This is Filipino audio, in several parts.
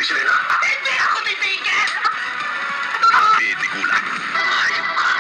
si Lena. Hindi ako titigil! Titigulan. Hayop ka.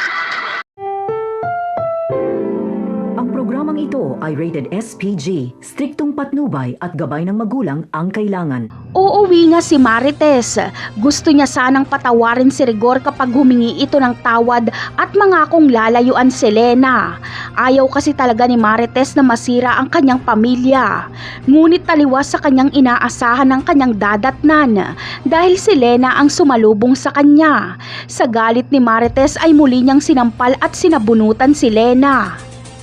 Ang programang ito ay rated SPG, striktong patnubay at gabay ng magulang ang kailangan. Uuwi nga si Marites. Gusto niya sanang patawarin si Rigor kapag humingi ito ng tawad at mangakong lalayuan si Lena. Ayaw kasi talaga ni Marites na masira ang kanyang pamilya. Ngunit taliwas sa kanyang inaasahan ng kanyang dadatnan dahil si Lena ang sumalubong sa kanya. Sa galit ni Marites ay muli niyang sinampal at sinabunutan si Lena.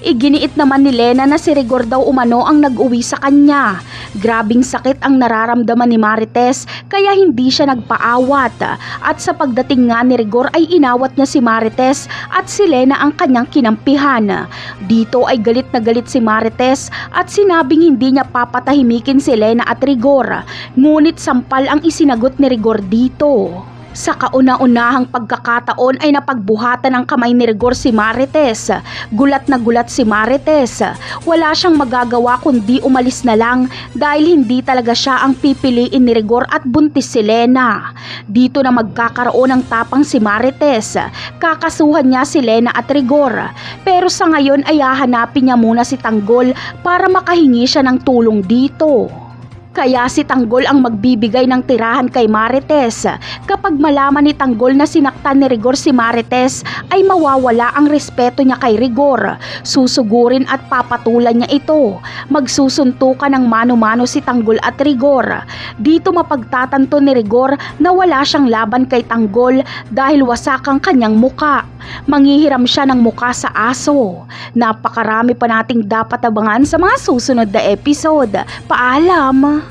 Iginiit naman ni Lena na si Rigor daw umano ang nag-uwi sa kanya. Grabing sakit ang nararamdaman ni Marites kaya hindi siya nagpaawat. At sa pagdating nga ni Rigor ay inawat niya si Marites at si Lena ang kanyang kinampihan. Dito ay galit na galit si Marites at sinabing hindi niya papatahimikin si Lena at Rigor. Ngunit sampal ang isinagot ni Rigor dito. Sa kauna-unahang pagkakataon ay napagbuhatan ng kamay ni Rigor si Marites. Gulat na gulat si Marites. Wala siyang magagawa kundi umalis na lang dahil hindi talaga siya ang pipiliin ni Rigor at buntis si Lena. Dito na magkakaroon ng tapang si Marites. Kakasuhan niya si Lena at Rigor. Pero sa ngayon ay hahanapin niya muna si Tanggol para makahingi siya ng tulong dito. Kaya si Tanggol ang magbibigay ng tirahan kay Marites. Kapag malaman ni Tanggol na sinaktan ni Rigor si Marites, ay mawawala ang respeto niya kay Rigor. Susugurin at papatulan niya ito. Magsusuntukan ng mano-mano si Tanggol at Rigor. Dito mapagtatanto ni Rigor na wala siyang laban kay Tanggol dahil wasak ang kanyang muka. Manghihiram siya ng muka sa aso. Napakarami pa nating dapat abangan sa mga susunod na episode. Paalam!